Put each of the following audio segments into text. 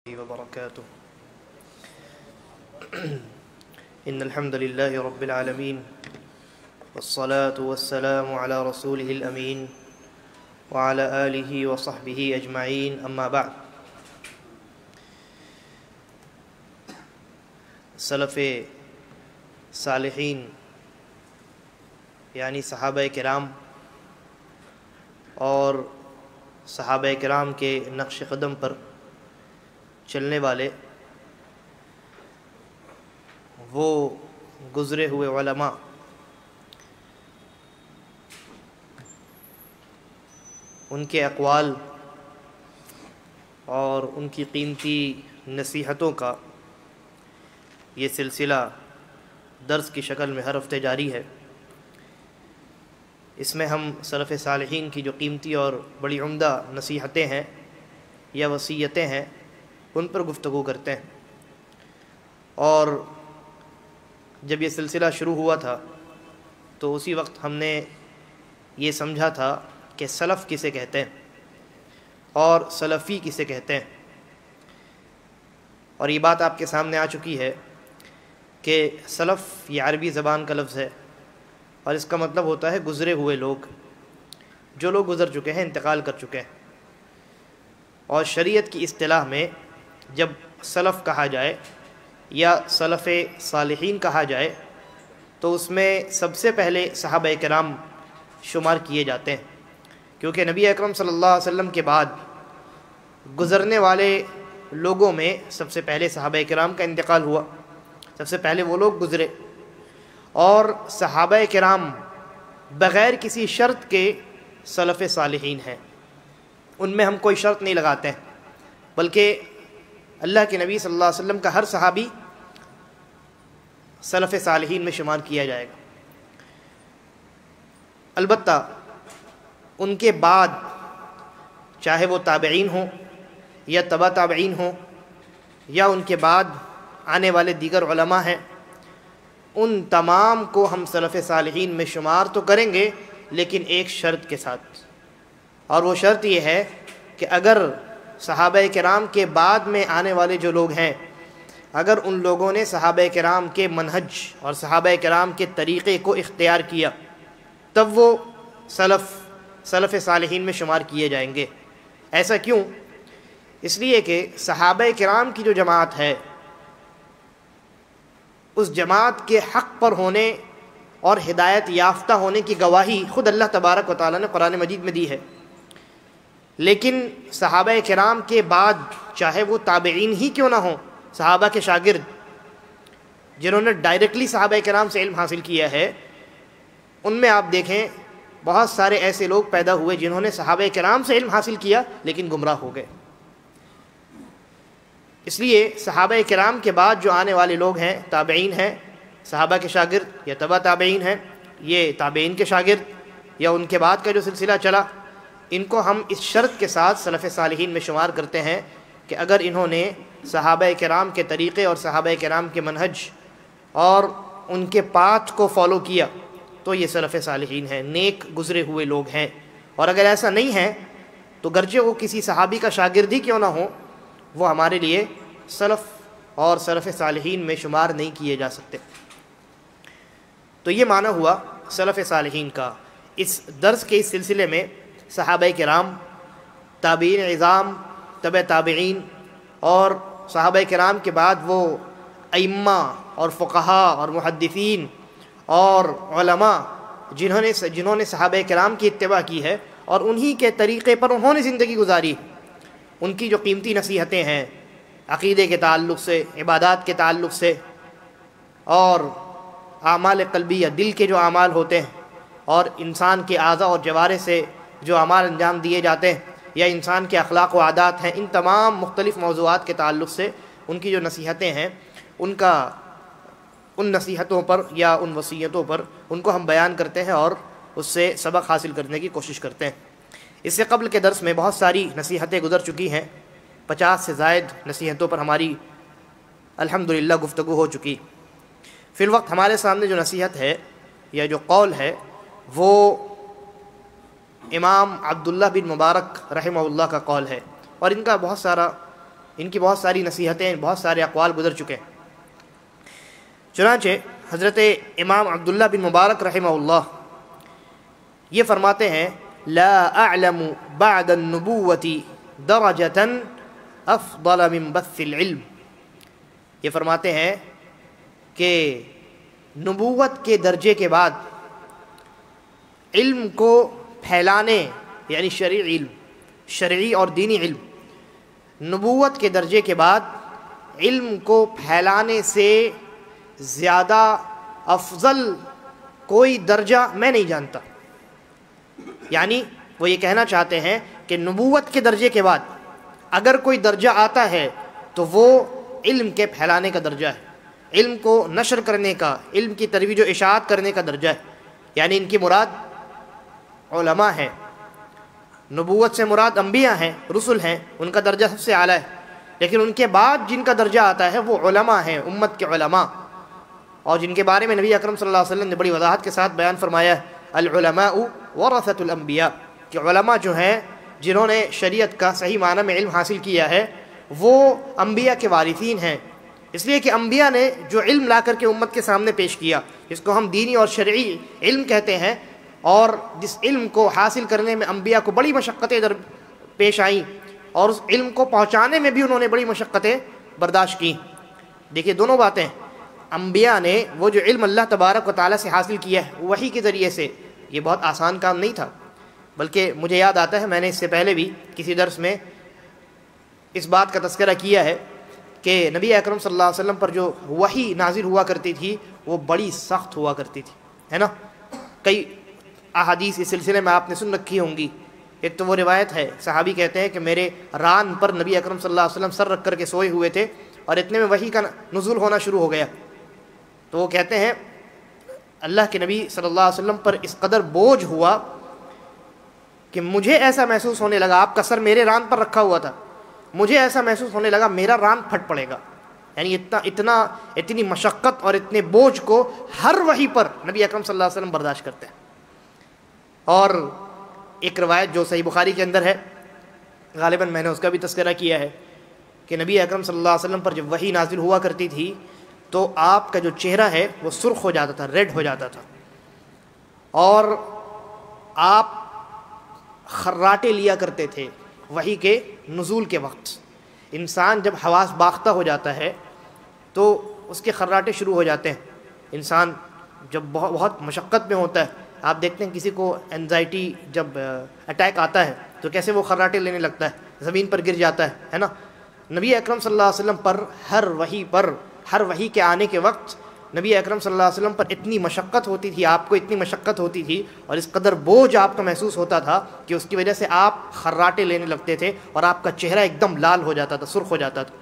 وبركاته إن الحمد لله رب العالمين والصلاة والسلام على رسوله الأمين وعلى آله وصحبه أجمعين أما بعد سلف صالحین یعنی صحابہ کرام اور صحابہ کرام کے نقش قدم پر چلنے والے وہ گزرے ہوئے علماء ان کے اقوال اور ان کی قیمتی نصیحتوں کا یہ سلسلہ درس کی شکل میں ہر ہفتے جاری ہے۔ اس میں ہم سلف صالحین کی جو قیمتی اور بڑی عمدہ نصیحتیں ہیں یا وصیتیں ہیں ان پر گفتگو کرتے ہیں۔ اور جب یہ سلسلہ شروع ہوا تھا تو اسی وقت ہم نے یہ سمجھا تھا کہ سلف کسے کہتے ہیں اور سلفی کسے کہتے ہیں، اور یہ بات آپ کے سامنے آ چکی ہے کہ سلف یہ عربی زبان کا لفظ ہے اور اس کا مطلب ہوتا ہے گزرے ہوئے لوگ، جو لوگ گزر چکے ہیں، انتقال کر چکے ہیں۔ اور شریعت کی اصطلاح میں جب سلف کہا جائے یا سلف صالحین کہا جائے تو اس میں سب سے پہلے صحابہ کرام شمار کیے جاتے ہیں، کیونکہ نبی اکرم صلی اللہ علیہ وسلم کے بعد گزرنے والے لوگوں میں سب سے پہلے صحابہ کرام کا انتقال ہوا، سب سے پہلے وہ لوگ گزرے۔ اور صحابہ کرام بغیر کسی شرط کے سلف صالحین ہیں، ان میں ہم کوئی شرط نہیں لگاتے ہیں، بلکہ اللہ کے نبی صلی اللہ علیہ وسلم کا ہر صحابی سلف صالحین میں شمار کیا جائے گا۔ البتہ ان کے بعد چاہے وہ تابعین ہوں یا تبع تابعین ہوں یا ان کے بعد آنے والے دیگر علماء ہیں، ان تمام کو ہم سلف صالحین میں شمار تو کریں گے، لیکن ایک شرط کے ساتھ، اور وہ شرط یہ ہے کہ اگر صحابہ کرام کے بعد میں آنے والے جو لوگ ہیں، اگر ان لوگوں نے صحابہ کرام کے منہج اور صحابہ کرام کے طریقے کو اختیار کیا تب وہ سلف صالحین میں شمار کیے جائیں گے۔ ایسا کیوں؟ اس لیے کہ صحابہ کرام کی جو جماعت ہے اس جماعت کے حق پر ہونے اور ہدایت یافتہ ہونے کی گواہی خود اللہ تبارک و تعالیٰ نے قرآن مجید میں دی ہے، لیکن صحابہ کرام کے بعد چاہے وہ تابعین ہی کیوں نہ ہوں، صحابہ کے شاگرد جنہوں نے ڈائریکٹلی صحابہ کرام سے علم حاصل کیا ہے، ان میں آپ دیکھیں بہت سارے ایسے لوگ پیدا ہوئے جنہوں نے صحابہ کرام سے علم حاصل کیا لیکن گمراہ ہو گئے۔ اس لیے صحابہ کرام کے بعد جو آنے والے لوگ ہیں، تابعین ہیں، صحابہ کے شاگرد یا تبع تابعین ہیں، یہ تابعین کے شاگرد یا ان کے بعد کا جو سلسلہ چلا، ان کو ہم اس شرط کے ساتھ سلف صالحین میں شمار کرتے ہیں کہ اگر انہوں نے صحابہ کرام کے طریقے اور صحابہ کرام کے منہج اور ان کے پاتھ کو فالو کیا تو یہ سلف صالحین ہیں، نیک گزرے ہوئے لوگ ہیں۔ اور اگر ایسا نہیں ہے تو گرچہ وہ کسی صحابی کا شاگرد ہی کیوں نہ ہو، وہ ہمارے لیے سلف اور سلف صالحین میں شمار نہیں کیے جا سکتے۔ تو یہ معنی ہوا سلف صالحین کا۔ اس درس کے اس سلسلے میں صحابہ کرام، تابعین عظام، تبع تابعین اور صحابہ کرام کے بعد وہ ائمہ اور فقہا اور محدثین اور علماء جنہوں نے صحابہ کرام کی اتباع کی ہے اور انہی کے طریقے پر انہوں نے زندگی گزاری، ان کی جو قیمتی نصیحتیں ہیں عقیدے کے تعلق سے، عبادات کے تعلق سے، اور اعمال قلبیہ، دل کے جو اعمال ہوتے ہیں اور انسان کے اعضاء اور جوارح سے جو اعمال انجام دیے جاتے ہیں، یا انسان کے اخلاق و عادات ہیں، ان تمام مختلف موضوعات کے تعلق سے ان کی جو نصیحتیں ہیں، ان نصیحتوں پر یا ان وصیتوں پر ان کو ہم بیان کرتے ہیں اور اس سے سبق حاصل کرنے کی کوشش کرتے ہیں۔ اس سے قبل کے درس میں بہت ساری نصیحتیں گزر چکی ہیں، 50 سے زائد نصیحتوں پر ہماری الحمدللہ گفتگو ہو چکی۔ فی الوقت ہمارے سامنے جو نصیحت ہے یا جو قول ہے وہ امام عبداللہ بن مبارک رحمہ اللہ کا قول ہے، اور ان کا بہت سارا ان کی بہت ساری نصیحتیں، بہت سارے اقوال گزر چکے ہیں۔ چنانچہ حضرت امام عبداللہ بن مبارک رحمہ اللہ یہ فرماتے ہیں لا اعلم بعد النبوۃ درجۃ افضل من بث العلم۔ یہ فرماتے ہیں کہ نبوت کے درجے کے بعد علم کو پھیلانے، یعنی شرعی علم، شرعی اور دینی علم، نبوت کے درجے کے بعد علم کو پھیلانے سے زیادہ افضل کوئی درجہ میں نہیں جانتا۔ یعنی وہ یہ کہنا چاہتے ہیں کہ نبوت کے درجے کے بعد اگر کوئی درجہ آتا ہے تو وہ علم کے پھیلانے کا درجہ ہے، علم کو نشر کرنے کا، علم کی ترویج و اشاعت کرنے کا درجہ ہے۔ یعنی ان کی مراد علماء ہیں، نبوت سے مراد انبیاء ہیں، رسل ہیں، ان کا درجہ سب سے اعلیٰ ہے، لیکن ان کے بعد جن کا درجہ آتا ہے وہ علماء ہیں، امت کے علماء، اور جن کے بارے میں نبی اکرم صلی اللہ علیہ وسلم نے بڑی وضاحت کے ساتھ بیان فرمایا ہے العلماء ورثۃ الانبیاء، کہ علماء جو ہیں جنہوں نے شریعت کا صحیح معنی میں علم حاصل کیا ہے وہ انبیاء کے وارثین ہیں، اس لیے کہ انبیاء نے جو علم لا کر کے امت کے سامنے پیش کیا، جس کو ہم دینی اور شرعی علم کہتے ہیں، اور جس علم کو حاصل کرنے میں انبیاء کو بڑی مشقتیں پیش آئیں اور اس علم کو پہنچانے میں بھی انہوں نے بڑی مشقتیں برداشت کیں۔ دیکھیے دونوں باتیں، انبیاء نے وہ جو علم اللہ تبارک و تعالیٰ سے حاصل کیا ہے وحی کے ذریعے سے، یہ بہت آسان کام نہیں تھا، بلکہ مجھے یاد آتا ہے میں نے اس سے پہلے بھی کسی درس میں اس بات کا تذکرہ کیا ہے کہ نبی اکرم صلی اللہ علیہ وسلم پر جو وحی نازل ہوا کرتی تھی وہ بڑی سخت ہوا کرتی تھی، ہے نا۔ کئی احادیث اس سلسلے میں آپ نے سن رکھی ہوں گی۔ ایک تو وہ روایت ہے، صحابی کہتے ہیں کہ میرے ران پر نبی اکرم صلی اللہ علیہ وسلم سر رکھ کر کے سوئے ہوئے تھے اور اتنے میں وحی کا نزول ہونا شروع ہو گیا، تو وہ کہتے ہیں اللہ کے نبی صلی اللہ علیہ وسلم پر اس قدر بوجھ ہوا کہ مجھے ایسا محسوس ہونے لگا، آپ کا سر میرے ران پر رکھا ہوا تھا، مجھے ایسا محسوس ہونے لگا میرا ران پھٹ پڑے گا۔ یعنی اتنی مشقت اور اتنے بوجھ کو ہر وحی پر نبی اکرم صلی اللہ علیہ وسلم برداشت کرتے ہیں۔ اور ایک روایت جو صحیح بخاری کے اندر ہے، غالباً میں نے اس کا بھی تذکرہ کیا ہے، کہ نبی اکرم صلی اللہ علیہ وسلم پر جب وحی نازل ہوا کرتی تھی تو آپ کا جو چہرہ ہے وہ سرخ ہو جاتا تھا، ریڈ ہو جاتا تھا، اور آپ خراٹے لیا کرتے تھے وحی کے نزول کے وقت۔ انسان جب حواس باختہ ہو جاتا ہے تو اس کے خراٹے شروع ہو جاتے ہیں، انسان جب بہت مشقت میں ہوتا ہے، آپ دیکھتے ہیں کسی کو انزائٹی جب اٹیک آتا ہے تو کیسے وہ خراٹے لینے لگتا ہے، زمین پر گر جاتا ہے نا۔ نبی اکرم صلی اللہ علیہ وسلم پر ہر وحی کے آنے کے وقت نبی اکرم صلی اللہ علیہ وسلم پر اتنی مشقت ہوتی تھی، آپ کو اتنی مشقت ہوتی تھی اور اس قدر بوجھ آپ کو محسوس ہوتا تھا کہ اس کی وجہ سے آپ خراٹے لینے لگتے تھے اور آپ کا چہرہ ایک دم لال ہو جاتا تھا، سرخ ہو جاتا تھا۔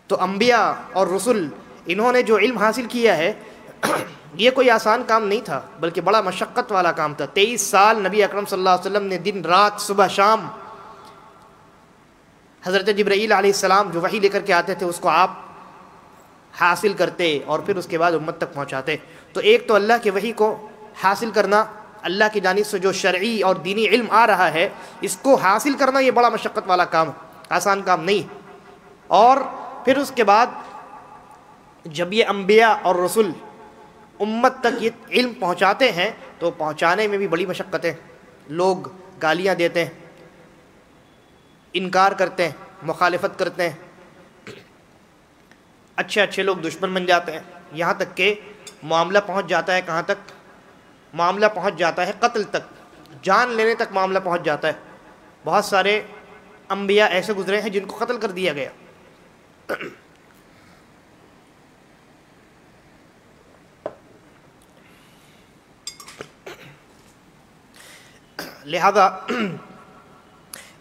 تو انبیاء اور رسل انہوں نے جو علم حاصل کیا ہے یہ کوئی آسان کام نہیں تھا، بلکہ بڑا مشقت والا کام تھا۔ 23 سال نبی اکرم صلی اللہ علیہ وسلم نے دن رات صبح شام حضرت جبرائیل علیہ السلام جو وحی لے کر کے آتے تھے اس کو آپ حاصل کرتے اور پھر اس کے بعد امت تک پہنچاتے۔ تو ایک تو اللہ کی وحی کو حاصل کرنا، اللہ کی جانب سے جو شرعی اور دینی علم آ رہا ہے اس کو حاصل کرنا، یہ بڑا مشقت والا کام ہے، آسان کام نہیں۔ اور پھر اس کے بعد جب یہ انبیاء اور رسل امت تک یہ علم پہنچاتے ہیں تو پہنچانے میں بھی بڑی مشقتیں، لوگ گالیاں دیتے ہیں، انکار کرتے ہیں، مخالفت کرتے ہیں، اچھے لوگ دشمن بن جاتے ہیں، یہاں تک کہ معاملہ پہنچ جاتا ہے کہاں تک؟ معاملہ پہنچ جاتا ہے قتل تک، جان لینے تک معاملہ پہنچ جاتا ہے۔ بہت سارے انبیاء ایسے گزرے ہیں جن کو قتل کر دیا گیا۔ لہذا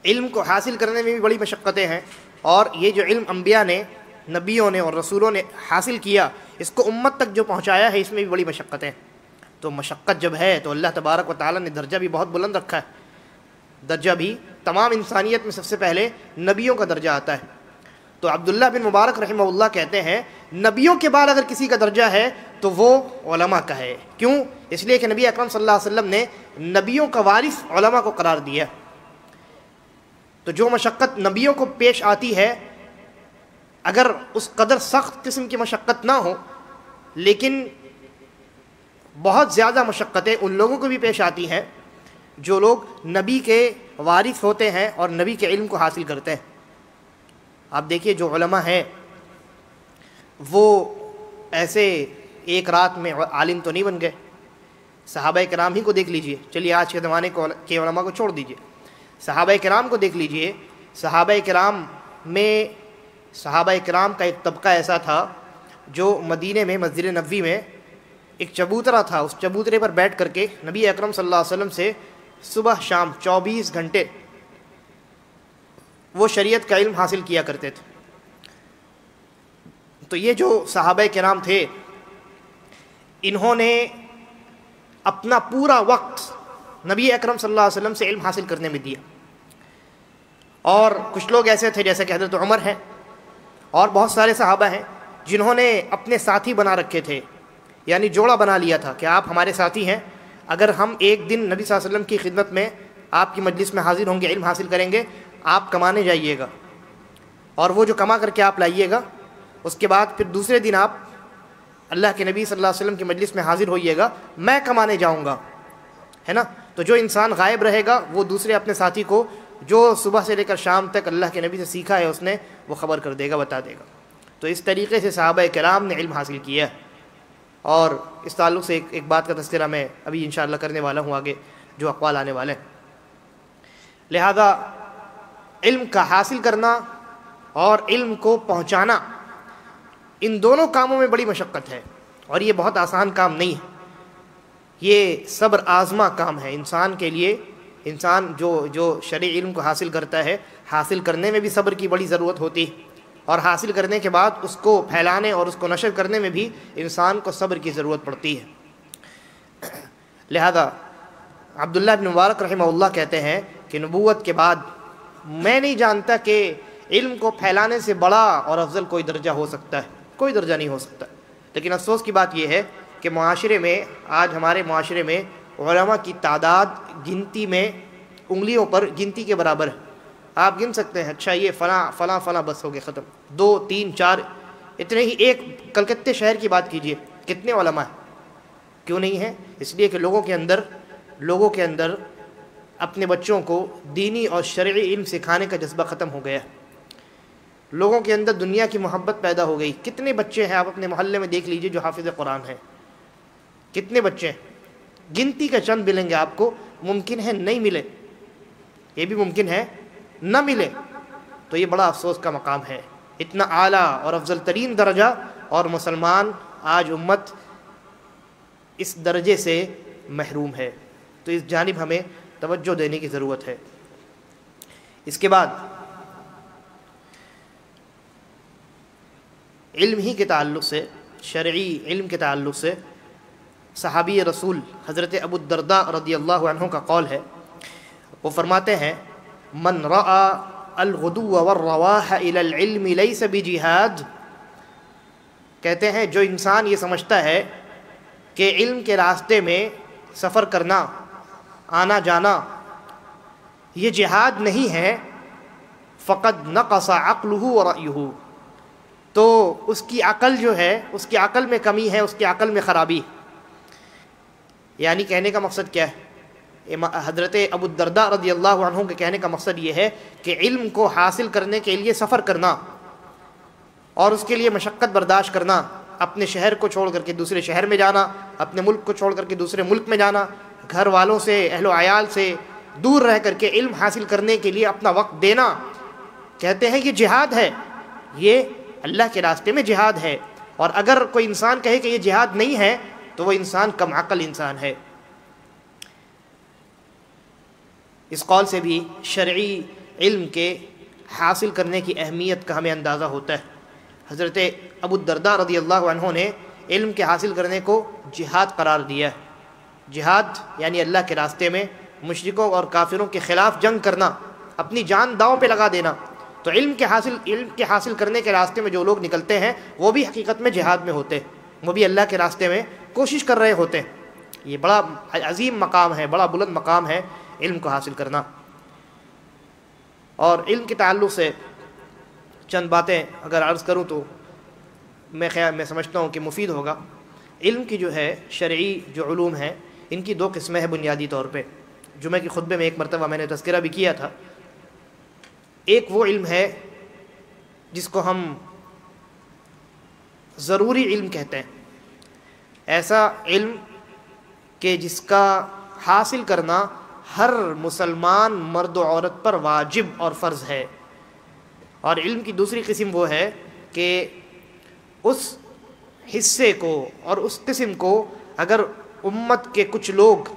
علم کو حاصل کرنے میں بھی بڑی مشقتیں ہیں، اور یہ جو علم انبیاء نے، نبیوں نے اور رسولوں نے حاصل کیا، اس کو امت تک جو پہنچایا ہے اس میں بھی بڑی مشقتیں۔ تو مشقت جب ہے تو اللہ تبارک و تعالیٰ نے درجہ بھی بہت بلند رکھا ہے، درجہ بھی تمام انسانیت میں سب سے پہلے نبیوں کا درجہ آتا ہے۔ تو عبداللہ بن مبارک رحمہ اللہ کہتے ہیں نبیوں کے بعد اگر کسی کا درجہ ہے تو وہ علماء کا ہے۔ کیوں؟ اس لیے کہ نبی اکرم صلی اللہ علیہ وسلم نے نبیوں کا وارث علماء کو قرار دیا۔ تو جو مشقت نبیوں کو پیش آتی ہے، اگر اس قدر سخت قسم کی مشقت نہ ہو، لیکن بہت زیادہ مشقتیں ان لوگوں کو بھی پیش آتی ہیں جو لوگ نبی کے وارث ہوتے ہیں اور نبی کے علم کو حاصل کرتے ہیں۔ آپ دیکھیے جو علماء ہیں وہ ایسے ایک رات میں عالم تو نہیں بن گئے۔ صحابہ کرام ہی کو دیکھ لیجئے، چلیے آج کے زمانے کے علماء کو چھوڑ دیجئے، صحابہ کرام کو دیکھ لیجئے۔ صحابہ کرام کا ایک طبقہ ایسا تھا جو مدینے میں مسجد نبوی میں ایک چبوترا تھا، اس چبوترے پر بیٹھ کر کے نبی اکرم صلی اللہ علیہ وسلم سے صبح شام 24 گھنٹے وہ شریعت کا علم حاصل کیا کرتے تھے۔ تو یہ جو صحابہ کرام تھے، انہوں نے اپنا پورا وقت نبی اکرم صلی اللہ علیہ وسلم سے علم حاصل کرنے میں دیا۔ اور کچھ لوگ ایسے تھے جیسے کہ حضرت عمر ہیں اور بہت سارے صحابہ ہیں جنہوں نے اپنے ساتھی بنا رکھے تھے، یعنی جوڑا بنا لیا تھا کہ آپ ہمارے ساتھی ہیں، اگر ہم ایک دن نبی صلی اللہ علیہ وسلم کی خدمت میں آپ کی مجلس میں حاضر ہوں گے، علم حاصل کریں گے، آپ کمانے جائیے گا، اور وہ جو کما کر کے آپ لائیے گا، اس کے بعد پھر دوسرے دن آپ اللہ کے نبی صلی اللہ علیہ وسلم کی مجلس میں حاضر ہوئیے گا، میں کمانے جاؤں گا، ہے نا۔ تو جو انسان غائب رہے گا وہ دوسرے اپنے ساتھی کو جو صبح سے لے کر شام تک اللہ کے نبی سے سیکھا ہے اس نے، وہ خبر کر دے گا، بتا دے گا۔ تو اس طریقے سے صحابہ کرام نے علم حاصل کیا ہے۔ اور اس تعلق سے ایک بات کا تذکرہ میں ابھی انشاءاللہ کرنے والا ہوں آگے جو اقوال آنے والے ہیں۔ لہذا علم کا حاصل کرنا اور علم کو پہنچانا، ان دونوں کاموں میں بڑی مشقت ہے، اور یہ بہت آسان کام نہیں ہے، یہ صبر آزما کام ہے انسان کے لیے۔ انسان جو شرعی علم کو حاصل کرتا ہے، حاصل کرنے میں بھی صبر کی بڑی ضرورت ہوتی ہے، اور حاصل کرنے کے بعد اس کو پھیلانے اور اس کو نشر کرنے میں بھی انسان کو صبر کی ضرورت پڑتی ہے۔ لہذا عبداللہ بن مبارک رحمہ اللہ کہتے ہیں کہ نبوت کے بعد میں نہیں جانتا کہ علم کو پھیلانے سے بڑا اور افضل کوئی درجہ ہو سکتا ہے، کوئی درجہ نہیں ہو سکتا۔ لیکن افسوس کی بات یہ ہے کہ معاشرے میں، آج ہمارے معاشرے میں علماء کی تعداد گنتی میں انگلیوں پر گنتی کے برابر ہے۔ آپ گن سکتے ہیں، اچھا یہ فلاں فلاں فلاں بس ہو گئے، ختم، 2 3 4 اتنے ہی۔ ایک کلکتے شہر کی بات کیجئے، کتنے علماء ہیں؟ کیوں نہیں ہیں؟ اس لیے کہ لوگوں کے اندر اپنے بچوں کو دینی اور شرعی علم سکھانے کا جذبہ ختم ہو گیا ہے، لوگوں کے اندر دنیا کی محبت پیدا ہو گئی۔ کتنے بچے ہیں، آپ اپنے محلے میں دیکھ لیجئے جو حافظ قرآن ہیں، کتنے بچے ہیں؟ گنتی کا چند ملیں گے آپ کو، ممکن ہے نہیں ملے، یہ بھی ممکن ہے نہ ملے۔ تو یہ بڑا افسوس کا مقام ہے، اتنا اعلیٰ اور افضل ترین درجہ، اور مسلمان آج امت اس درجے سے محروم ہے۔ تو اس جانب ہمیں توجہ دینے کی ضرورت ہے۔ اس کے بعد علم ہی کے تعلق سے، شرعی علم کے تعلق سے، صحابی رسول حضرت ابو الدرداء رضی اللہ عنہ کا قول ہے، وہ فرماتے ہیں من رأى الغدو والرواح الى العلم ليس بجہاد، کہتے ہیں جو انسان یہ سمجھتا ہے کہ علم کے راستے میں سفر کرنا، آنا جانا یہ جہاد نہیں ہے، فقد نقص عقلہ ورأیہ، تو اس کی عقل جو ہے، اس کی عقل میں کمی ہے، اس کی عقل میں خرابی۔ یعنی کہنے کا مقصد کیا ہے؟ حضرت ابو الدرداء رضی اللہ عنہ کے کہنے کا مقصد یہ ہے کہ علم کو حاصل کرنے کے لیے سفر کرنا اور اس کے لیے مشقت برداشت کرنا، اپنے شہر کو چھوڑ کر کے دوسرے شہر میں جانا، اپنے ملک کو چھوڑ کر کے دوسرے ملک میں جانا، گھر والوں سے، اہل و عیال سے دور رہ کر کے علم حاصل کرنے کے لیے اپنا وقت دینا، کہتے ہیں یہ جہاد ہے، یہ اللہ کے راستے میں جہاد ہے۔ اور اگر کوئی انسان کہے کہ یہ جہاد نہیں ہے تو وہ انسان کم عقل انسان ہے۔ اس قول سے بھی شرعی علم کے حاصل کرنے کی اہمیت کا ہمیں اندازہ ہوتا ہے۔ حضرت ابو الدرداء رضی اللہ عنہ نے علم کے حاصل کرنے کو جہاد قرار دیا ہے۔ جہاد یعنی اللہ کے راستے میں مشرکوں اور کافروں کے خلاف جنگ کرنا، اپنی جان داؤں پہ لگا دینا۔ تو علم کے حاصل کرنے کے راستے میں جو لوگ نکلتے ہیں وہ بھی حقیقت میں جہاد میں ہوتے ہیں، وہ بھی اللہ کے راستے میں کوشش کر رہے ہوتے ہیں۔ یہ بڑا عظیم مقام ہے، بڑا بلند مقام ہے علم کو حاصل کرنا۔ اور علم کے تعلق سے چند باتیں اگر عرض کروں تو میں سمجھتا ہوں کہ مفید ہوگا۔ علم کی جو ہے شرعی جو علوم ہیں ان کی دو قسمیں ہیں بنیادی طور پہ۔ جمعہ کی خطبے میں ایک مرتبہ میں نے تذکرہ بھی کیا تھا۔ ایک وہ علم ہے جس کو ہم ضروری علم کہتے ہیں، ایسا علم کہ جس کا حاصل کرنا ہر مسلمان مرد و عورت پر واجب اور فرض ہے۔ اور علم کی دوسری قسم وہ ہے کہ اس حصے کو اور اس قسم کو اگر امت کے کچھ لوگ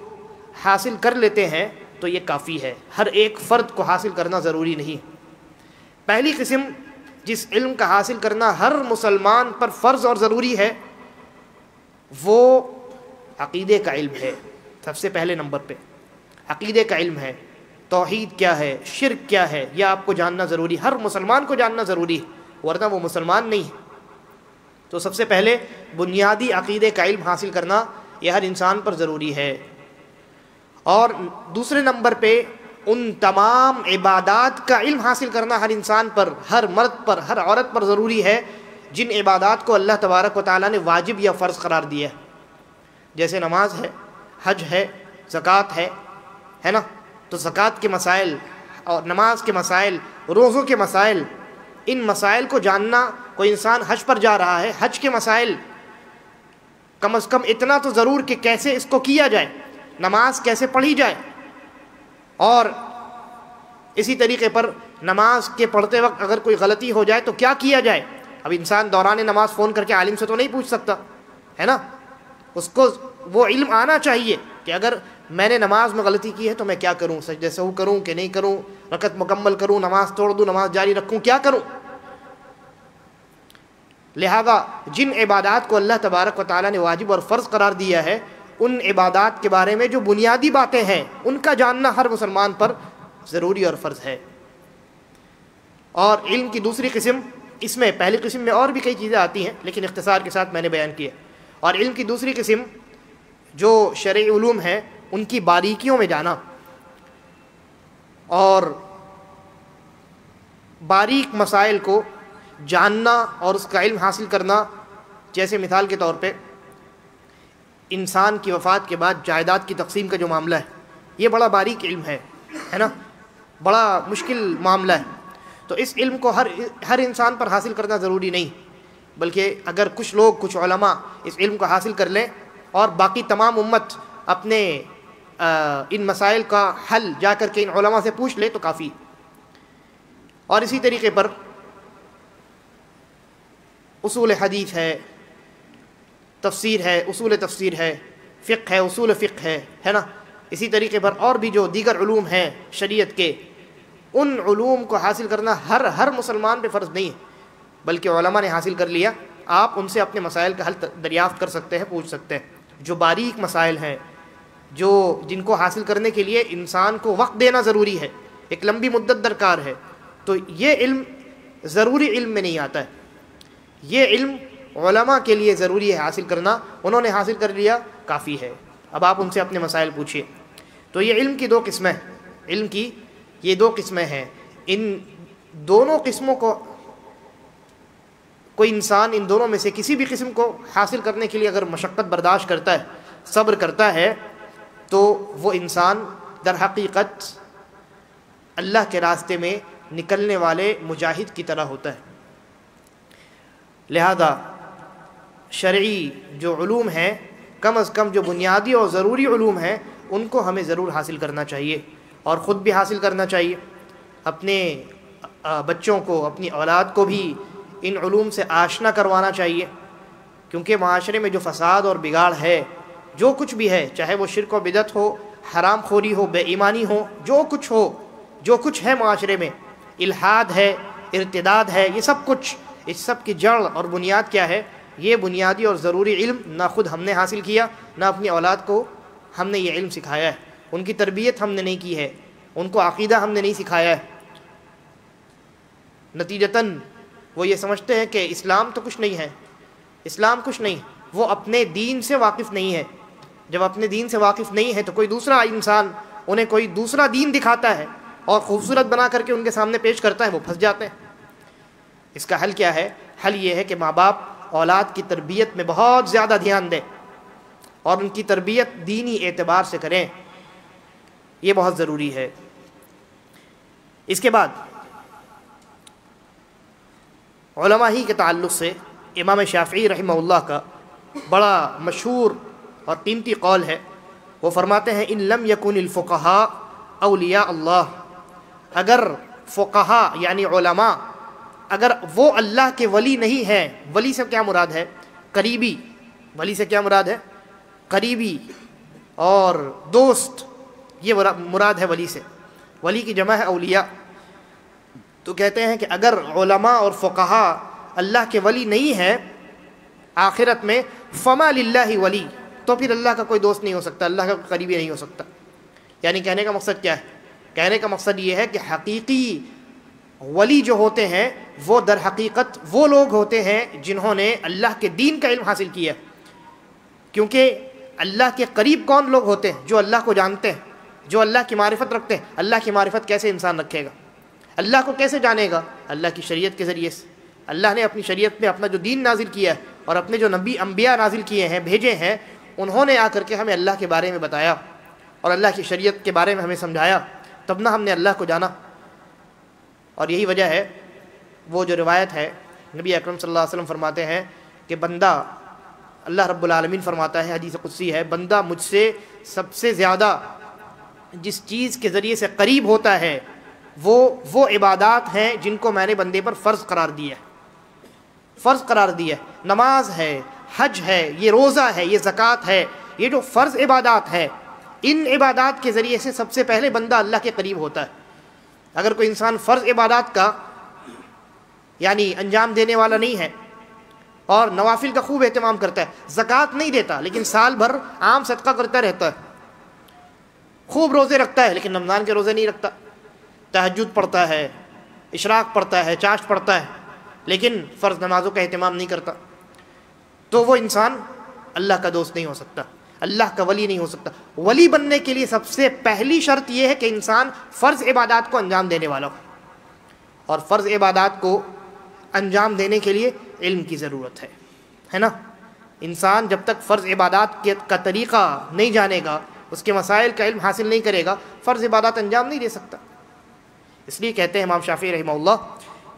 حاصل کر لیتے ہیں تو یہ کافی ہے، ہر ایک فرد کو حاصل کرنا ضروری نہیں۔ پہلی قسم جس علم کا حاصل کرنا ہر مسلمان پر فرض اور ضروری ہے وہ عقیدے کا علم ہے۔ سب سے پہلے نمبر پہ عقیدے کا علم ہے، توحید کیا ہے، شرک کیا ہے، یہ آپ کو جاننا ضروری، ہر مسلمان کو جاننا ضروری ہے، ورنہ وہ مسلمان نہیں ہے۔ تو سب سے پہلے بنیادی عقیدے کا علم حاصل کرنا یہ ہر انسان پر ضروری ہے۔ اور دوسرے نمبر پہ ان تمام عبادات کا علم حاصل کرنا ہر انسان پر، ہر مرد پر، ہر عورت پر ضروری ہے جن عبادات کو اللہ تبارک و تعالیٰ نے واجب یا فرض قرار دیا ہے، جیسے نماز ہے، حج ہے، زکوٰۃ ہے نا۔ تو زکوٰۃ کے مسائل اور نماز کے مسائل، روزوں کے مسائل، ان مسائل کو جاننا، کوئی انسان حج پر جا رہا ہے، حج کے مسائل کم از کم اتنا تو ضرور کہ کیسے اس کو کیا جائے، نماز کیسے پڑھی جائے، اور اسی طریقے پر نماز کے پڑھتے وقت اگر کوئی غلطی ہو جائے تو کیا کیا جائے۔ اب انسان دوران نماز فون کر کے عالم سے تو نہیں پوچھ سکتا ہے نا، اس کو وہ علم آنا چاہیے کہ اگر میں نے نماز میں غلطی کی ہے تو میں کیا کروں، سجدے سہو کروں کہ نہیں کروں، رکعت مکمل کروں، نماز توڑ دوں، نماز جاری رکھوں، کیا کروں۔ لہذا جن عبادات کو اللہ تبارک و تعالیٰ نے واجب اور فرض قرار دیا ہے ان عبادات کے بارے میں جو بنیادی باتیں ہیں ان کا جاننا ہر مسلمان پر ضروری اور فرض ہے۔ اور علم کی دوسری قسم، اس میں پہلی قسم میں اور بھی کئی چیزیں آتی ہیں لیکن اختصار کے ساتھ میں نے بیان کیا، اور علم کی دوسری قسم جو شرعی علوم ہیں ان کی باریکیوں میں جانا اور باریک مسائل کو جاننا اور اس کا علم حاصل کرنا۔ جیسے مثال کے طور پہ انسان کی وفات کے بعد جائیداد کی تقسیم کا جو معاملہ ہے یہ بڑا باریک علم ہے نا، بڑا مشکل معاملہ ہے۔ تو اس علم کو ہر انسان پر حاصل کرنا ضروری نہیں، بلکہ اگر کچھ لوگ، کچھ علماء اس علم کو حاصل کر لیں اور باقی تمام امت اپنے ان مسائل کا حل جا کر کے ان علماء سے پوچھ لے تو کافی۔ اور اسی طریقے پر اصول حدیث ہے، تفسیر ہے، اصول تفسیر ہے، فقہ ہے، اصول فقہ ہے نا۔ اسی طریقے پر اور بھی جو دیگر علوم ہیں شریعت کے، ان علوم کو حاصل کرنا ہر مسلمان پہ فرض نہیں ہے، بلکہ علماء نے حاصل کر لیا، آپ ان سے اپنے مسائل کا حل دریافت کر سکتے ہیں، پوچھ سکتے ہیں۔ جو باریک مسائل ہیں، جن کو حاصل کرنے کے لیے انسان کو وقت دینا ضروری ہے، ایک لمبی مدت درکار ہے، تو یہ علم ضروری علم میں نہیں آتا ہے، یہ علم علماء کے لیے ضروری ہے حاصل کرنا، انہوں نے حاصل کر لیا کافی ہے۔ اب آپ ان سے اپنے مسائل پوچھیے۔ تو یہ علم کی دو قسمیں، علم کی یہ دو قسمیں ہیں، ان دونوں قسموں کو کوئی انسان ان دونوں میں سے کسی بھی قسم کو حاصل کرنے کے لیے اگر مشقت برداشت کرتا ہے، صبر کرتا ہے، تو وہ انسان در حقیقت اللہ کے راستے میں نکلنے والے مجاہد کی طرح ہوتا ہے۔ لہذا شرعی جو علوم ہیں، کم از کم جو بنیادی اور ضروری علوم ہیں ان کو ہمیں ضرور حاصل کرنا چاہیے، اور خود بھی حاصل کرنا چاہیے، اپنے بچوں کو، اپنی اولاد کو بھی ان علوم سے آشنا کروانا چاہیے، کیونکہ معاشرے میں جو فساد اور بگاڑ ہے، جو کچھ بھی ہے، چاہے وہ شرک و بدعت ہو، حرام خوری ہو، بے ایمانی ہو، جو کچھ ہے معاشرے میں، الحاد ہے، ارتداد ہے، یہ سب کچھ، اس سب کی جڑ اور بنیاد کیا ہے؟ یہ بنیادی اور ضروری علم نہ خود ہم نے حاصل کیا، نہ اپنی اولاد کو ہم نے یہ علم سکھایا ہے، ان کی تربیت ہم نے نہیں کی ہے، ان کو عقیدہ ہم نے نہیں سکھایا ہے۔ نتیجتاً وہ یہ سمجھتے ہیں کہ اسلام تو کچھ نہیں ہے، اسلام کچھ نہیں، وہ اپنے دین سے واقف نہیں ہے۔ جب اپنے دین سے واقف نہیں ہے تو کوئی دوسرا انسان انہیں کوئی دوسرا دین دکھاتا ہے اور خوبصورت بنا کر کے ان کے سامنے پیش کرتا ہے، وہ پھنس جاتے ہیں۔ اس کا حل کیا ہے؟ حل یہ ہے کہ ماں باپ اولاد کی تربیت میں بہت زیادہ دھیان دیں اور ان کی تربیت دینی اعتبار سے کریں، یہ بہت ضروری ہے۔ اس کے بعد علماء ہی کے تعلق سے امام شافعی رحمہ اللہ کا بڑا مشہور اور قیمتی قول ہے، وہ فرماتے ہیں ان لم یکن الفقہاء اولیاء اللہ، اگر فقہا یعنی علماء اگر وہ اللہ کے ولی نہیں ہیں، ولی سے کیا مراد ہے؟ قریبی، ولی سے کیا مراد ہے؟ قریبی اور دوست، یہ مراد ہے ولی سے، ولی کی جمع ہے اولیاء۔ تو کہتے ہیں کہ اگر علماء اور فقہا اللہ کے ولی نہیں ہیں آخرت میں، فما للہ ولی، تو پھر اللہ کا کوئی دوست نہیں ہو سکتا، اللہ کا قریبی نہیں ہو سکتا۔ یعنی کہنے کا مقصد کیا ہے؟ کہنے کا مقصد یہ ہے کہ حقیقی ولی جو ہوتے ہیں وہ در حقیقت وہ لوگ ہوتے ہیں جنہوں نے اللہ کے دین کا علم حاصل کیا، کیونکہ اللہ کے قریب کون لوگ ہوتے ہیں؟ جو اللہ کو جانتے ہیں، جو اللہ کی معرفت رکھتے ہیں۔ اللہ کی معرفت کیسے انسان رکھے گا؟ اللہ کو کیسے جانے گا؟ اللہ کی شریعت کے ذریعے سے۔ اللہ نے اپنی شریعت میں اپنا جو دین نازل کیا ہے اور اپنے جو نبی انبیاء نازل کیے ہیں، بھیجے ہیں، انہوں نے آ کر کے ہمیں اللہ کے بارے میں بتایا اور اللہ کی شریعت کے بارے میں ہمیں سمجھایا، تب نہ ہم نے اللہ کو جانا۔ اور یہی وجہ ہے وہ جو روایت ہے، نبی اکرم صلی اللہ علیہ وسلم فرماتے ہیں کہ بندہ، اللہ رب العالمین فرماتا ہے، حدیث قدسی ہے، بندہ مجھ سے سب سے زیادہ جس چیز کے ذریعے سے قریب ہوتا ہے وہ عبادات ہیں جن کو میں نے بندے پر فرض قرار دیا ہے، فرض قرار دیا ہے۔ نماز ہے، حج ہے، یہ روزہ ہے، یہ زکوٰۃ ہے، یہ جو فرض عبادات ہے، ان عبادات کے ذریعے سے سب سے پہلے بندہ اللہ کے قریب ہوتا ہے۔ اگر کوئی انسان فرض عبادات کا یعنی انجام دینے والا نہیں ہے اور نوافل کا خوب اہتمام کرتا ہے، زکوٰۃ نہیں دیتا لیکن سال بھر عام صدقہ کرتا رہتا ہے، خوب روزے رکھتا ہے لیکن رمضان کے روزے نہیں رکھتا، تہجد پڑھتا ہے، اشراق پڑھتا ہے، چاشت پڑھتا ہے، لیکن فرض نمازوں کا اہتمام نہیں کرتا، تو وہ انسان اللہ کا دوست نہیں ہو سکتا، اللہ کا ولی نہیں ہو سکتا۔ ولی بننے کے لیے سب سے پہلی شرط یہ ہے کہ انسان فرض عبادات کو انجام دینے والا ہو، اور فرض عبادات کو انجام دینے کے لیے علم کی ضرورت ہے نا۔ انسان جب تک فرض عبادات کا طریقہ نہیں جانے گا، اس کے مسائل کا علم حاصل نہیں کرے گا، فرض عبادات انجام نہیں دے سکتا۔ اس لیے کہتے ہیں امام شافعی رحمہ اللہ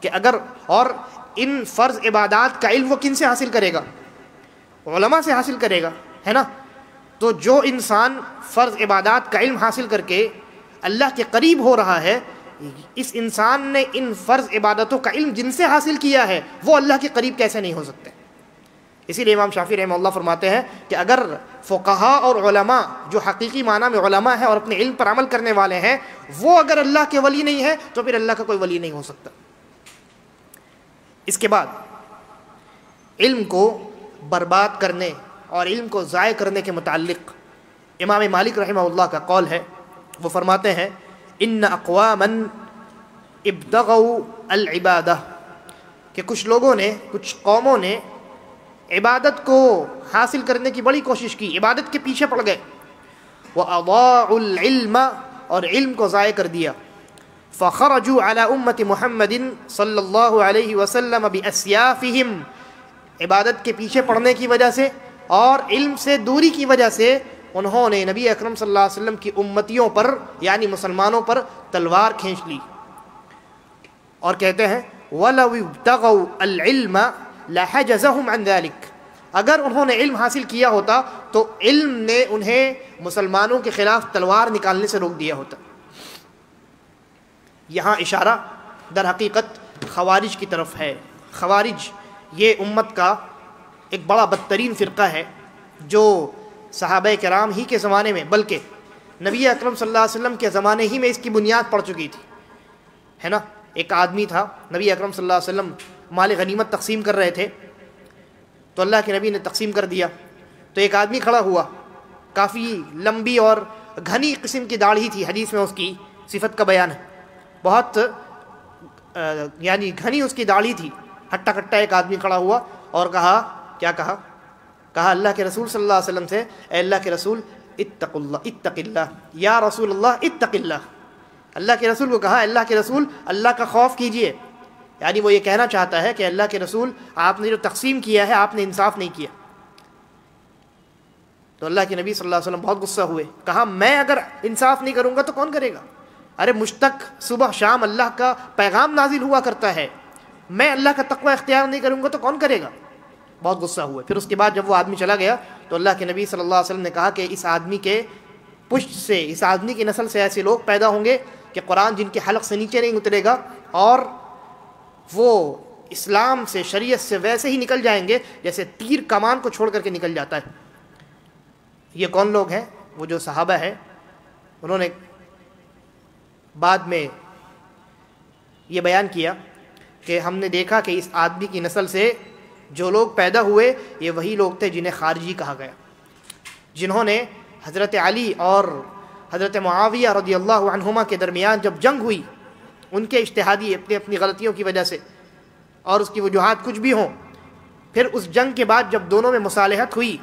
کہ اگر، اور ان فرض عبادات کا علم وہ کن سے حاصل کرے گا؟ علماء سے حاصل کرے گا، ہے نا۔ تو جو انسان فرض عبادات کا علم حاصل کر کے اللہ کے قریب ہو رہا ہے، اس انسان نے ان فرض عبادتوں کا علم جن سے حاصل کیا ہے وہ اللہ کے قریب کیسے نہیں ہو سکتے؟ اسی لیے امام شافعی رحمہ اللہ فرماتے ہیں کہ اگر فقہا اور علماء جو حقیقی معنی میں علماء ہیں اور اپنے علم پر عمل کرنے والے ہیں، وہ اگر اللہ کے ولی نہیں ہے تو پھر اللہ کا کوئی ولی نہیں ہو سکتا۔ اس کے بعد علم کو برباد کرنے اور علم کو ضائع کرنے کے متعلق امام مالک رحمہ اللہ کا قول ہے، وہ فرماتے ہیں ان اقواما ابتغوا العبادہ، کہ کچھ لوگوں نے، کچھ قوموں نے عبادت کو حاصل کرنے کی بڑی کوشش کی، عبادت کے پیچھے پڑ گئے، وَأَضَاعُوا الْعِلْمَ، اور علم کو ضائع کر دیا، فَخَرَجُوا عَلَى أُمَّةِ مُحَمَّدٍ صلی اللہ علیہ وسلم بِأَسْيَافِهِمْ، عبادت کے پیچھے پڑنے کی وجہ سے اور علم سے دوری کی وجہ سے انہوں نے نبی اکرم صلی اللہ علیہ وسلم کی امتیوں پر یعنی مسلمانوں پر تلوار کھینچ لی، اور کہتے ہیں وَلَوِ ابْتَغَوْا الْعِلْمَ لَحَجَزَهُمْ عَنْ ذَلِكَ، اگر انہوں نے علم حاصل کیا ہوتا تو علم نے انہیں مسلمانوں کے خلاف تلوار نکالنے سے روک دیا ہوتا۔ یہاں اشارہ در حقیقت خوارج کی طرف ہے۔ خوارج یہ امت کا ایک بڑا بدترین فرقہ ہے جو صحابہ کرام ہی کے زمانے میں، بلکہ نبی اکرم صلی اللہ علیہ وسلم کے زمانے ہی میں اس کی بنیاد پڑ چکی تھی، ہے نا۔ ایک آدمی تھا، نبی اکرم صلی اللہ علیہ وسلم مال غنیمت تقسیم کر رہے تھے تو اللہ کے نبی نے تقسیم کر دیا، تو ایک آدمی کھڑا ہوا، کافی لمبی اور گھنی قسم کی داڑھی تھی، حدیث میں اس کی صفت کا بیان ہے، بہت یعنی گھنی اس کی داڑھی تھی، ہٹا کٹا ایک آدمی کھڑا ہوا اور کہا، کیا کہا؟ کہا اللہ کے رسول صلی اللہ علیہ وسلم سے، اے اللہ کے رسول اتق اللہ، اتق اللہ، یا رسول اللہ اتق اللہ، اللہ کے رسول کو کہا اللہ کے رسول اللہ کا خوف کیجئے، یعنی وہ یہ کہنا چاہتا ہے کہ اللہ کے رسول آپ نے جو تقسیم کیا ہے آپ نے انصاف نہیں کیا۔ تو اللہ کے نبی صلی اللہ علیہ وسلم بہت غصہ ہوئے، کہا میں اگر انصاف نہیں کروں گا تو کون کرے گا؟ ارے مجھ تک صبح شام اللہ کا پیغام نازل ہوا کرتا ہے، میں اللہ کا تقوی اختیار نہیں کروں گا تو کون کرے گا؟ بہت غصہ ہوئے۔ پھر اس کے بعد جب وہ آدمی چلا گیا تو اللہ کے نبی صلی اللہ علیہ وسلم نے کہا کہ اس آدمی کے پشت سے، اس آدمی کی نسل سے ایسے لوگ پیدا ہوں گے کہ قرآن جن کے حلق سے نیچے نہیں اترے گا، اور وہ اسلام سے، شریعت سے ویسے ہی نکل جائیں گے جیسے تیر کمان کو چھوڑ کر کے نکل جاتا ہے۔ یہ کون لوگ ہیں؟ وہ جو صحابہ ہیں، انہوں نے بعد میں یہ بیان کیا کہ ہم نے دیکھا کہ اس آدمی کی نسل سے جو لوگ پیدا ہوئے یہ وہی لوگ تھے جنہیں خارجی کہا گیا، جنہوں نے حضرت علی اور حضرت معاویہ رضی اللہ عنہما کے درمیان جب جنگ ہوئی، ان کے اجتہادی اپنی غلطیوں کی وجہ سے اور اس کی وجوہات کچھ بھی ہوں، پھر اس جنگ کے بعد جب دونوں میں مصالحت ہوئی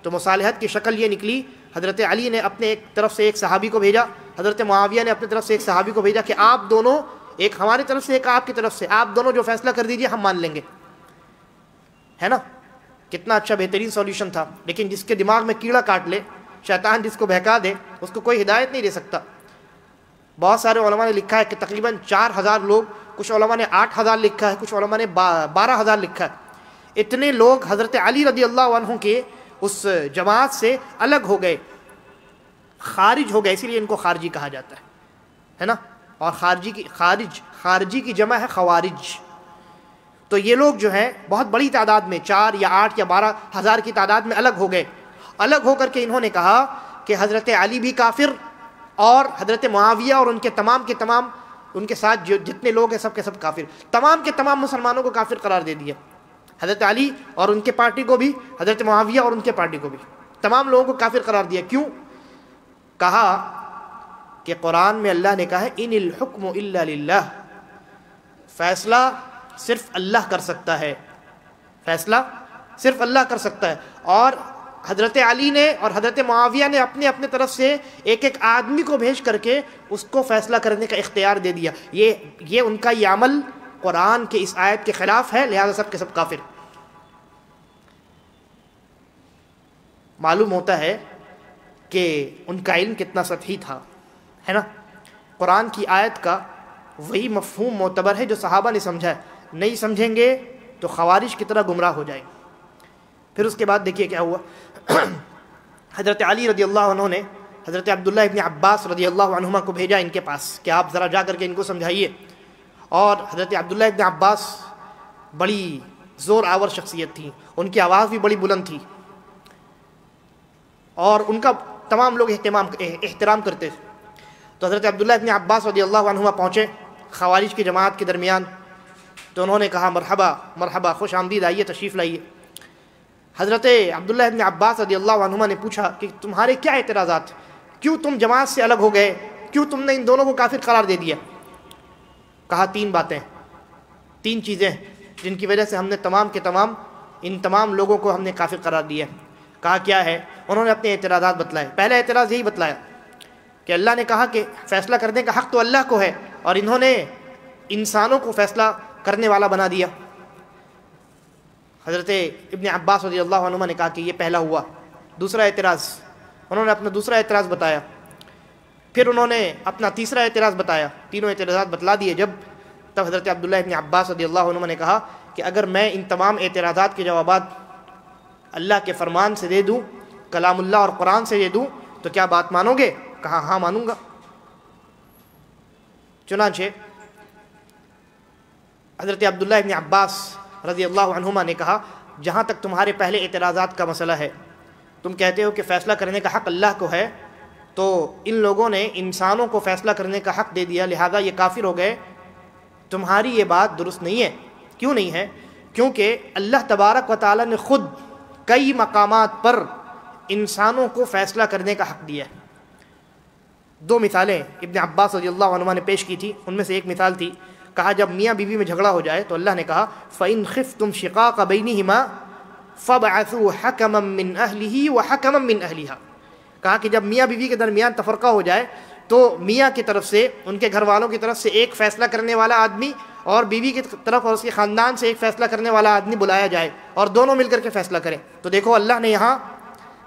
تو مصالحت کی شکل یہ نکلی، حضرت علی نے اپنے ایک طرف سے ایک صحابی کو بھیجا، حضرت معاویہ نے اپنی طرف سے ایک صحابی کو بھیجا کہ آپ دونوں، ایک ہماری طرف سے ایک آپ کی طرف سے، آپ دونوں جو فیصلہ کر دیجئے ہم مان لیں گے، ہے نا؟ کتنا اچھا بہترین سولیوشن تھا، لیکن جس کے دماغ میں کیڑا کاٹ لے، شیطان جس کو بہکا دے، اس کو کوئی ہدایت نہیں دے سکتا۔ بہت سارے علماء نے لکھا ہے کہ تقریباً 4000 لوگ، کچھ علماء نے 8000 لکھا ہے، کچھ علماء نے 12000 لکھا ہے، اتنے لوگ حضرت علی رضی اللہ عنہ کے اس جماعت سے الگ ہو گئے، خارج ہو گئے، اسی لیے ان کو خارجی کہا جاتا ہے نا؟ اور خارجی کی جمع ہے خوارج۔ تو یہ لوگ جو ہیں بہت بڑی تعداد میں 4 یا 8 یا 12 ہزار کی تعداد میں الگ ہو گئے۔ الگ ہو کر کے انہوں نے کہا کہ حضرت علی بھی کافر اور حضرت معاویہ اور ان کے تمام کے تمام، ان کے ساتھ جو جتنے لوگ ہیں سب کے سب کافر، تمام کے تمام مسلمانوں کو کافر قرار دے دیا، حضرت علی اور ان کے پارٹی کو بھی، حضرت معاویہ اور ان کے پارٹی کو بھی، تمام لوگوں کو کافر قرار دیا۔ کیوں؟ کہا کہ قرآن میں اللہ نے کہا ہے ان الحکم الا للہ، فیصلہ صرف اللہ کر سکتا ہے، فیصلہ صرف اللہ کر سکتا ہے۔ اور حضرت علی نے اور حضرت معاویہ نے اپنے اپنے طرف سے ایک ایک آدمی کو بھیج کر کے اس کو فیصلہ کرنے کا اختیار دے دیا۔ یہ ان کا یہ عمل قرآن کے اس آیت کے خلاف ہے، لہذا سب کے سب کافر۔ معلوم ہوتا ہے کہ ان کا علم کتنا سطحی تھا، ہے نا؟ قرآن کی آیت کا وہی مفہوم معتبر ہے جو صحابہ نے سمجھا ہے، نہیں سمجھیں گے تو خوارج کی طرح گمراہ ہو جائیں۔ پھر اس کے بعد دیکھیے کیا ہوا۔ حضرت علی رضی اللہ عنہ نے حضرت عبداللہ ابن عباس رضی اللہ عنہما کو بھیجا ان کے پاس کہ آپ ذرا جا کر کے ان کو سمجھائیے۔ اور حضرت عبداللہ ابن عباس بڑی زور آور شخصیت تھی، ان کی آواز بھی بڑی بلند تھی اور ان کا تمام لوگ احترام کرتے تھے۔ تو حضرت عبداللہ ابن عباس رضی اللہ عنہما پہنچے خوارج کی جماعت کے درمیان، تو انہوں نے کہا مرحبا مرحبا، خوش آمدید، آئیے تشریف لائیے۔ حضرت عبداللہ ابن عباس رضی اللہ عنہما نے پوچھا کہ تمہارے کیا اعتراضات، کیوں تم جماعت سے الگ ہو گئے، کیوں تم نے ان دونوں کو کافر قرار دے دیا؟ کہا 3 باتیں، 3 چیزیں جن کی وجہ سے ہم نے تمام کے تمام ان تمام لوگوں کو ہم نے کافر قرار دیا۔ کہا کیا ہے؟ انہوں نے اپنے اعتراضات بتلائے۔ پہلا اعتراض یہی بتلایا کہ اللہ نے کہا کہ فیصلہ کرنے کا حق تو اللہ کو ہے، اور انہوں نے انسانوں کو فیصلہ کرنے والا بنا دیا۔ حضرت ابن عباس رضی اللہ عنہ نے کہا کہ یہ پہلا ہوا۔ دوسرا اعتراض، انہوں نے اپنا دوسرا اعتراض بتایا، پھر انہوں نے اپنا تیسرا اعتراض بتایا۔ تینوں اعتراضات بتلا دیے جب، تب حضرت عبداللہ ابن عباس رضی اللہ عنہ نے کہا کہ اگر میں ان تمام اعتراضات کے جوابات اللہ کے فرمان سے دے دوں، کلام اللہ اور قرآن سے دے دوں تو کیا بات مانو گے؟ کہا ہاں مانوں گا۔ چنانچہ حضرت عبداللہ ابن عباس رضی اللہ عنہما نے کہا جہاں تک تمہارے پہلے اعتراضات کا مسئلہ ہے، تم کہتے ہو کہ فیصلہ کرنے کا حق اللہ کو ہے، تو ان لوگوں نے انسانوں کو فیصلہ کرنے کا حق دے دیا، لہذا یہ کافر ہو گئے۔ تمہاری یہ بات درست نہیں ہے۔ کیوں نہیں ہے؟ کیونکہ اللہ تبارک و تعالی نے خود کئی مقامات پر انسانوں کو فیصلہ کرنے کا حق دیا ہے۔ 2 مثالیں ابن عباس رضی اللہ عنہ نے پیش کی تھی، ان میں سے ایک مثال تھی، کہا جب میاں بیوی میں جھگڑا ہو جائے تو اللہ نے کہا فَإِنْ خِفْتُمْ شِقَاقَ بَيْنِهِمَا فَابْعَثُوا حَكَمًا مِّنْ أَهْلِهِ وَحَكَمًا مِّنْ أَهْلِهَا۔ کہا کہ جب میاں بیوی کے درمیان تفرقہ ہو جائے تو میاں کی طرف سے، ان کے گھر والوں کی طرف سے ایک فیصلہ کرنے والا آدمی اور بیوی کی طرف اور اس کے خاندان سے ایک فیصلہ کرنے والا آدمی بلایا جائے اور دونوں مل کر کے فیصلہ کریں۔ تو دیکھو اللہ نے یہاں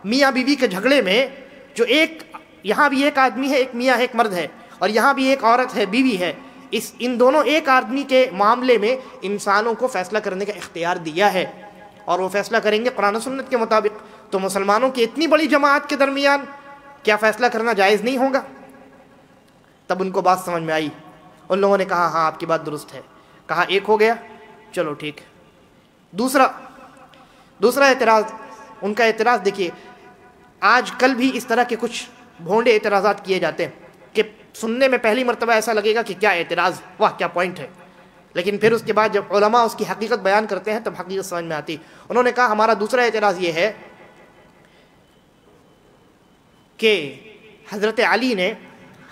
میاں بیوی کے جھگڑے میں جو ایک، یہاں بھی ایک آدمی ہے، ایک میاں ہے، ایک مرد ہے، اور یہاں بھی ایک عورت ہے، بیوی ہے، ان دونوں ایک آدمی کے معاملے میں انسانوں کو فیصلہ کرنے کا اختیار دیا ہے، اور وہ فیصلہ کریں گے قرآن و سنت کے مطابق۔ تو مسلمانوں کی اتنی بڑی جماعت کے درمیان کیا فیصلہ کرنا جائز نہیں ہوگا؟ تب ان کو بات سمجھ میں آئی، ان لوگوں نے کہا ہاں آپ کی بات درست ہے، کہا ایک ہو گیا، چلو ٹھیک۔ دوسرا اعتراض، ان کا اعتراض دیکھیے، آج کل بھی اس طرح کے کچھ بھونڈے اعتراضات کیے جاتے ہیں کہ سننے میں پہلی مرتبہ ایسا لگے گا کہ کیا اعتراض، واہ کیا پوائنٹ ہے، لیکن پھر اس کے بعد جب علماء اس کی حقیقت بیان کرتے ہیں تب حقیقت سمجھ میں آتی۔ انہوں نے کہا ہمارا دوسرا اعتراض یہ ہے کہ حضرت علی نے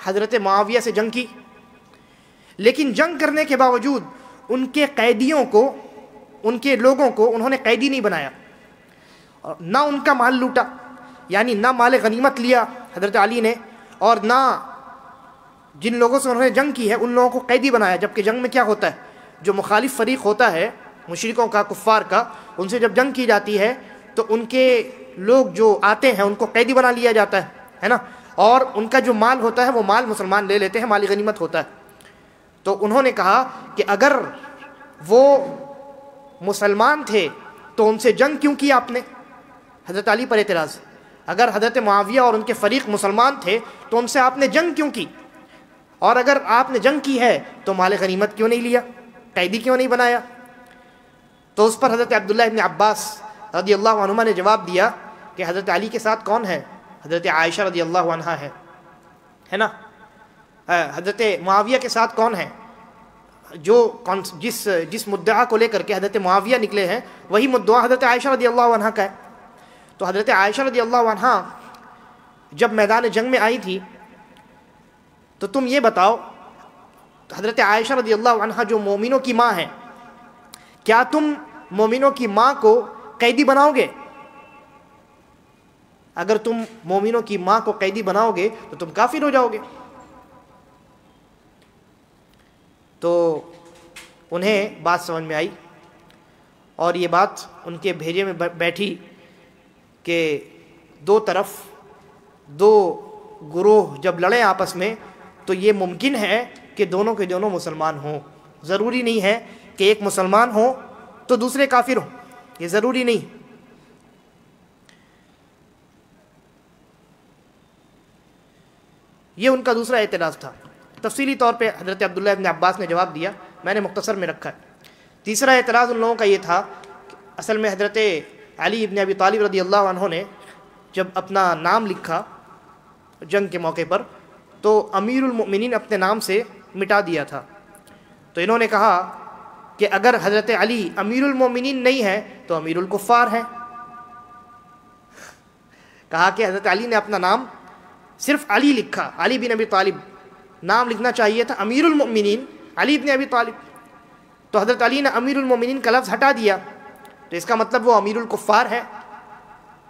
حضرت معاویہ سے جنگ کی، لیکن جنگ کرنے کے باوجود ان کے قیدیوں کو، ان کے لوگوں کو انہوں نے قیدی نہیں بنایا، نہ ان کا مال لوٹا، یعنی نہ مال غنیمت لیا حضرت علی نے، اور نہ جن لوگوں سے انہوں نے جنگ کی ہے ان لوگوں کو قیدی بنایا۔ جبکہ جنگ میں کیا ہوتا ہے، جو مخالف فریق ہوتا ہے مشرکوں کا، کفار کا، ان سے جب جنگ کی جاتی ہے تو ان کے لوگ جو آتے ہیں ان کو قیدی بنا لیا جاتا ہے نا، اور ان کا جو مال ہوتا ہے وہ مال مسلمان لے لیتے ہیں، مالی غنیمت ہوتا ہے۔ تو انہوں نے کہا کہ اگر وہ مسلمان تھے تو ان سے جنگ کیوں کی آپ نے؟ حضرت علی پر اعتراض، اگر حضرت معاویہ اور ان کے فریق مسلمان تھے تو ان سے آپ نے جنگ کیوں کی؟ اور اگر آپ نے جنگ کی ہے تو مال غنیمت کیوں نہیں لیا، قیدی کیوں نہیں بنایا؟ تو اس پر حضرت عبداللہ ابن عباس رضی اللہ عنہما نے جواب دیا کہ حضرت علی کے ساتھ کون ہے؟ حضرت عائشہ رضی اللہ عنہا ہے نا۔ حضرت معاویہ کے ساتھ کون ہے؟ جس مدعا کو لے کر کے حضرت معاویہ نکلے ہیں وہی مدعا حضرت عائشہ رضی اللہ عنہا کا ہے۔ تو حضرت عائشہ رضی اللہ عنہا جب میدان جنگ میں آئی تھی تو تم یہ بتاؤ، حضرت عائشہ رضی اللہ عنہا جو مومنوں کی ماں ہے، کیا تم مومنوں کی ماں کو قیدی بناؤ گے؟ اگر تم مومنوں کی ماں کو قیدی بناؤ گے تو تم کافر ہو جاؤ گے۔ تو انہیں بات سمجھ میں آئی، اور یہ بات ان کے بھیجے میں بیٹھی کہ دو طرف دو گروہ جب لڑیں آپس میں تو یہ ممکن ہے کہ دونوں کے دونوں مسلمان ہوں، ضروری نہیں ہے کہ ایک مسلمان ہو تو دوسرے کافر ہوں، یہ ضروری نہیں۔ یہ ان کا دوسرا اعتراض تھا۔ تفصیلی طور پہ حضرت عبداللہ ابن عباس نے جواب دیا، میں نے مختصر میں رکھا ہے۔ تیسرا اعتراض ان لوگوں کا یہ تھا کہ اصل میں حضرت علی ابن ابی طالب رضی اللہ عنہ نے جب اپنا نام لکھا جنگ کے موقع پر تو امیر المؤمنین اپنے نام سے مٹا دیا تھا۔ تو انہوں نے کہا کہ اگر حضرت علی امیر المؤمنین نہیں ہے تو امیر الکفار ہے۔ کہا کہ حضرت علی نے اپنا نام صرف علی لکھا، علی بن ابی طالب، نام لکھنا چاہیے تھا امیر المؤمنین علی بن ابی طالب، تو حضرت علی نے امیر المؤمنین کا لفظ ہٹا دیا، تو اس کا مطلب وہ امیر الکفار ہے۔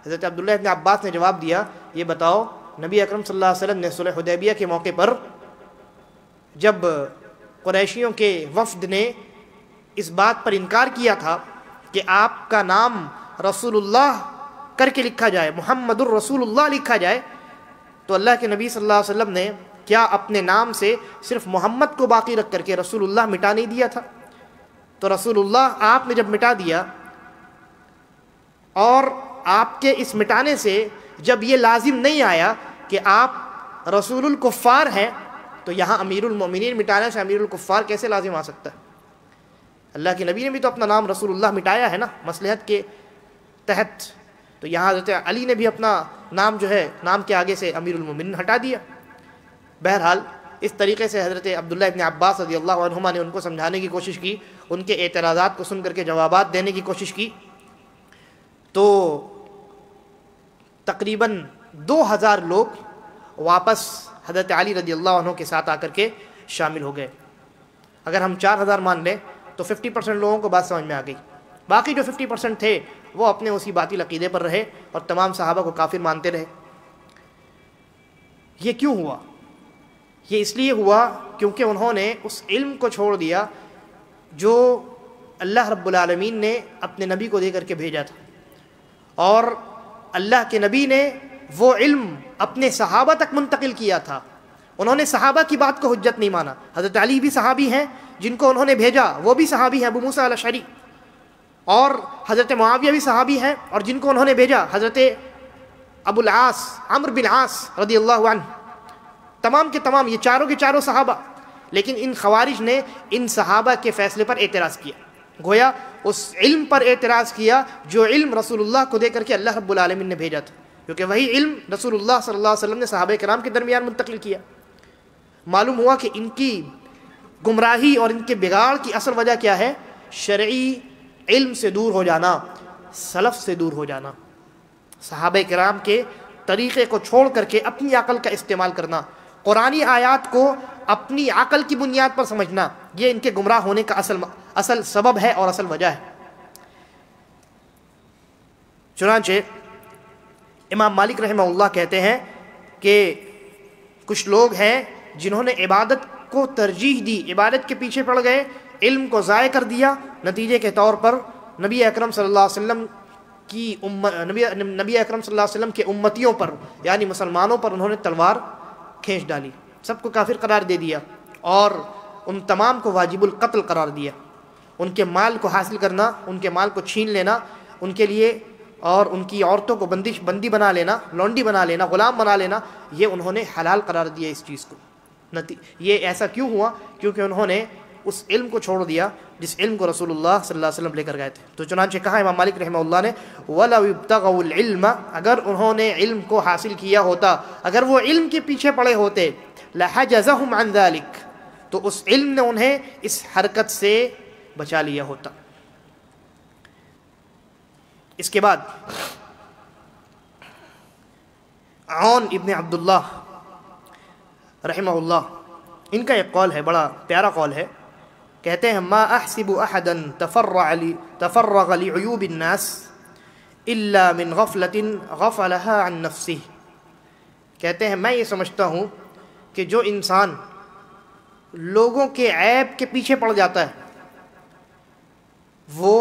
حضرت عبداللہ ابن عباس نے جواب دیا، یہ بتاؤ نبی اکرم صلی اللہ علیہ وسلم نے صلح حدیبیہ کے موقع پر جب قریشیوں کے وفد نے اس بات پر انکار کیا تھا کہ آپ کا نام رسول اللہ کر کے لکھا جائے، محمد الرسول اللہ لکھا جائے، تو اللہ کے نبی صلی اللہ علیہ وسلم نے کیا اپنے نام سے صرف محمد کو باقی رکھ کر کے رسول اللہ مٹا نہیں دیا تھا؟ تو رسول اللہ آپ نے جب مٹا دیا، اور آپ کے اس مٹانے سے جب یہ لازم نہیں آیا کہ آپ رسول الکفار ہیں، تو یہاں امیر المؤمنین مٹانے سے امیر الکفار کیسے لازم آ سکتا ہے؟ اللہ کے نبی نے بھی تو اپنا نام رسول اللہ مٹایا ہے نا مصلحت کے تحت، تو یہاں حضرت علی نے بھی اپنا نام جو ہے نام کے آگے سے امیر المؤمنین ہٹا دیا۔ بہرحال اس طریقے سے حضرت عبداللہ ابن عباس رضی اللہ عنہما نے ان کو سمجھانے کی کوشش کی، ان کے اعتراضات کو سن کر کے جوابات دینے کی کوشش کی، تو تقریباً 2000 لوگ واپس حضرت علی رضی اللہ عنہ کے ساتھ آ کر کے شامل ہو گئے۔ اگر ہم 4000 مان لیں تو 50% لوگوں کو بات سمجھ میں آ گئی، باقی جو 50% تھے وہ اپنے اسی باطل عقیدے پر رہے اور تمام صحابہ کو کافر مانتے رہے۔ یہ کیوں ہوا؟ یہ اس لیے ہوا کیونکہ انہوں نے اس علم کو چھوڑ دیا جو اللہ رب العالمین نے اپنے نبی کو دے کر کے بھیجا تھا، اور اللہ کے نبی نے وہ علم اپنے صحابہ تک منتقل کیا تھا۔ انہوں نے صحابہ کی بات کو حجت نہیں مانا۔ حضرت علی بھی صحابی ہیں جن کو انہوں نے بھیجا، وہ بھی صحابی ہیں، ابو موسیٰ الاشعری، اور حضرت معاویہ بھی صحابی ہیں اور جن کو انہوں نے بھیجا حضرت ابو العاص عمرو بن عاص رضی اللہ عنہ، تمام کے تمام یہ چاروں کے چاروں صحابہ۔ لیکن ان خوارج نے ان صحابہ کے فیصلے پر اعتراض کیا، گویا اس علم پر اعتراض کیا جو علم رسول اللہ کو دے کر کے اللہ رب العالمین نے بھیجا تھا، کیونکہ وہی علم رسول اللہ صلی اللہ علیہ وسلم نے صحابہ کرام کے درمیان منتقل کیا۔ معلوم ہوا کہ ان کی گمراہی اور ان کے بگاڑ کی اصل وجہ کیا ہے؟ شرعی علم سے دور ہو جانا، سلف سے دور ہو جانا، صحابہ کرام کے طریقے کو چھوڑ کر کے اپنی عقل کا استعمال کرنا، قرآنی آیات کو اپنی عقل کی بنیاد پر سمجھنا، یہ ان کے گمراہ ہونے کا اصل سبب ہے اور اصل وجہ ہے۔ چنانچہ امام مالک رحمہ اللہ کہتے ہیں کہ کچھ لوگ ہیں جنہوں نے عبادت کو ترجیح دی، عبادت کے پیچھے پڑ گئے، علم کو ضائع کر دیا، نتیجے کے طور پر نبی اکرم صلی اللہ علیہ وسلم نبی اکرم صلی اللہ علیہ وسلم کے امتیوں پر یعنی مسلمانوں پر انہوں نے تلوار کھینچ ڈالی، سب کو کافر قرار دے دیا اور ان تمام کو واجب القتل قرار دیا۔ ان کے مال کو حاصل کرنا، ان کے مال کو چھین لینا ان کے لیے، اور ان کی عورتوں کو بندی بنا لینا، لونڈی بنا لینا، غلام بنا لینا، یہ انہوں نے حلال قرار دیا اس چیز کو۔ یہ ایسا کیوں ہوا؟ کیونکہ انہوں نے اس علم کو چھوڑ دیا جس علم کو رسول اللہ صلی اللہ علیہ وسلم لے کر گئے تھے۔ تو چنانچہ کہا امام مالک رحمہ اللہ نے وَلَوْ ابْتَغَوُا الْعِلْمَ، اگر انہوں نے علم کو حاصل کیا ہوتا، اگر وہ علم کے پیچھے پڑے ہوتے، لَحَجَزَهُمْ عَنْ ذَلِكَ، تو اس علم نے انہیں اس حرکت سے بچا لیا ہوتا۔ اس کے بعد عون ابن عبداللہ رحمہ اللہ، ان کا ایک قول ہے، بڑا پیارا قول ہے، کہتے ہیں ما احسب احدا تفرغ لعیوب الناس الا من غفلة غفلها عن نفسه، کہتے ہیں میں یہ سمجھتا ہوں کہ جو انسان لوگوں کے عیب کے پیچھے پڑ جاتا ہے وہ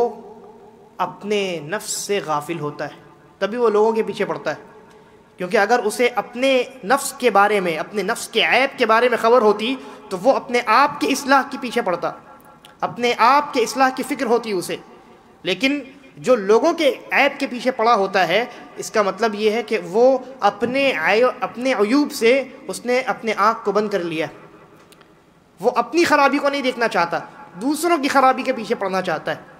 اپنے نفس سے غافل ہوتا ہے، تبھی وہ لوگوں کے پیچھے پڑتا ہے۔ کیونکہ اگر اسے اپنے نفس کے بارے میں، اپنے نفس کے عیب کے بارے میں خبر ہوتی تو وہ اپنے آپ کی اصلاح کے پیچھے پڑتا، اپنے آپ کے اصلاح کی فکر ہوتی اسے۔ لیکن جو لوگوں کے عیب کے پیچھے پڑا ہوتا ہے، اس کا مطلب یہ ہے کہ وہ اپنے عیوب سے اس نے اپنے آنکھ کو بند کر لیا، وہ اپنی خرابی کو نہیں دیکھنا چاہتا، دوسروں کی خرابی کے پیچھے پڑنا چاہتا ہے۔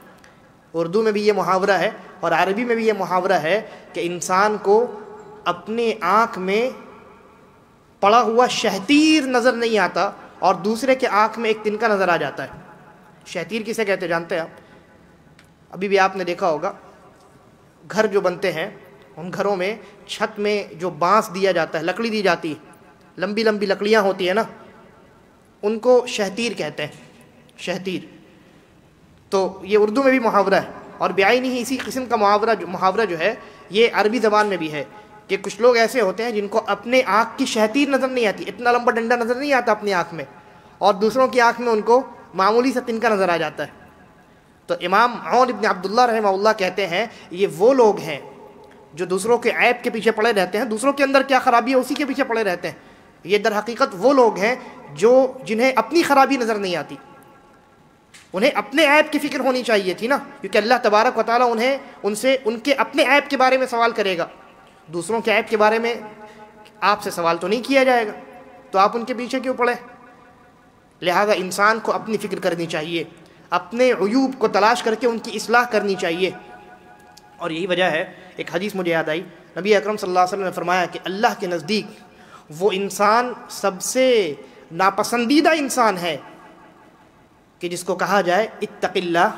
اردو میں بھی یہ محاورہ ہے اور عربی میں بھی یہ محاورہ ہے کہ انسان کو اپنے آنکھ میں پڑا ہوا شہتیر نظر نہیں آتا اور دوسرے کے آنکھ میں ایک تنکا نظر آ جاتا ہے۔ شہتیر کسے کہتے جانتے ہیں آپ؟ ابھی بھی آپ نے دیکھا ہوگا گھر جو بنتے ہیں ان گھروں میں چھت میں جو بانس دیا جاتا ہے، لکڑی دی جاتی ہے، لمبی لمبی لکڑیاں ہوتی ہیں نا، ان کو شہتیر کہتے ہیں، شہتیر۔ تو یہ اردو میں بھی محاورہ ہے اور بعینی ہی اسی قسم کا محاورہ جو ہے یہ عربی زبان میں بھی ہے کہ کچھ لوگ ایسے ہوتے ہیں جن کو اپنے آنکھ کی شہتیر نظر نہیں آتی، اتنا لمبا ڈنڈا نظر نہیں آتا اپنی آنکھ میں، اور دوسروں کی آنکھ میں ان کو معمولی سا تنکا نظر آ جاتا ہے۔ تو امام عون ابن عبداللہ رحمہ اللہ کہتے ہیں یہ وہ لوگ ہیں جو دوسروں کے عیب کے پیچھے پڑے رہتے ہیں، دوسروں کے اندر کیا خرابی ہے اسی کے پیچھے پڑے رہتے ہیں۔ یہ در حقیقت وہ لوگ ہیں جنہیں اپنی خرابی نظر نہیں آتی، انہیں اپنے عیب کی فکر ہونی چاہیے تھی نا، کیونکہ اللہ تبارک و تعالیٰ ان کے اپنے عیب کے بارے میں سوال کرے گا، دوسروں کے عیب کے بارے میں آپ سے سوال تو نہیں کیا جائے گا، تو آپ ان کے پیچھے کیوں پڑے؟ لہذا انسان کو اپنی فکر کرنی چاہیے، اپنے عیوب کو تلاش کر کے ان کی اصلاح کرنی چاہیے۔ اور یہی وجہ ہے، ایک حدیث مجھے یاد آئی، نبی اکرم صلی اللہ علیہ وسلم نے فرمایا کہ اللہ کے نزدیک وہ انسان سب سے ناپسندیدہ انسان ہے کہ جس کو کہا جائے اتق اللہ،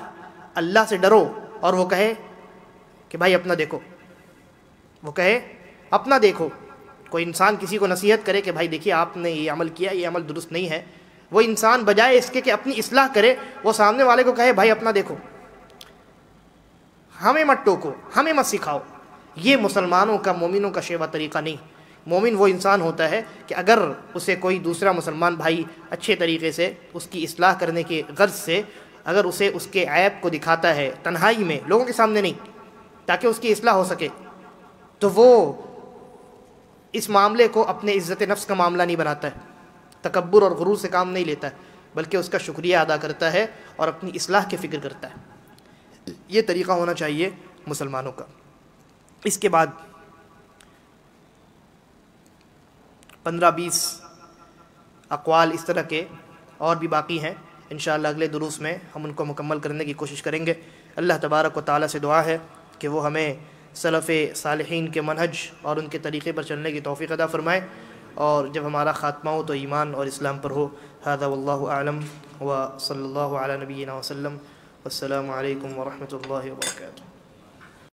اللہ سے ڈرو، اور وہ کہے کہ بھائی اپنا دیکھو، وہ کہے اپنا دیکھو۔ کوئی انسان کسی کو نصیحت کرے کہ بھائی دیکھیے آپ نے یہ عمل کیا، یہ عمل درست نہیں ہے، وہ انسان بجائے اس کے کہ اپنی اصلاح کرے وہ سامنے والے کو کہے بھائی اپنا دیکھو، ہمیں مت ٹوکو، ہمیں مت سکھاؤ۔ یہ مسلمانوں کا، مومنوں کا شیوا طریقہ نہیں۔ مومن وہ انسان ہوتا ہے کہ اگر اسے کوئی دوسرا مسلمان بھائی اچھے طریقے سے اس کی اصلاح کرنے کے غرض سے اگر اسے اس کے عیب کو دکھاتا ہے تنہائی میں، لوگوں کے سامنے نہیں، تاکہ اس کی اصلاح ہو سکے، تو وہ اس معاملے کو اپنے عزت نفس کا معاملہ نہیں بناتا ہے، تکبر اور غرور سے کام نہیں لیتا ہے، بلکہ اس کا شکریہ ادا کرتا ہے اور اپنی اصلاح کی فکر کرتا ہے۔ یہ طریقہ ہونا چاہیے مسلمانوں کا۔ اس کے بعد 15-20 اقوال اس طرح کے اور بھی باقی ہیں، انشاءاللہ اگلے دروس میں ہم ان کو مکمل کرنے کی کوشش کریں گے۔ اللہ تبارک و تعالیٰ سے دعا ہے کہ وہ ہمیں سلف صالحین کے منہج اور ان کے طریقے پر چلنے کی توفیق عطا فرمائے، اور جب ہمارا خاتمہ ہو تو ایمان اور اسلام پر ہو۔ ھذا واللہ اعلم وصلی اللہ علی نبینا وسلم، والسلام علیکم ورحمۃ اللہ وبرکاتہ۔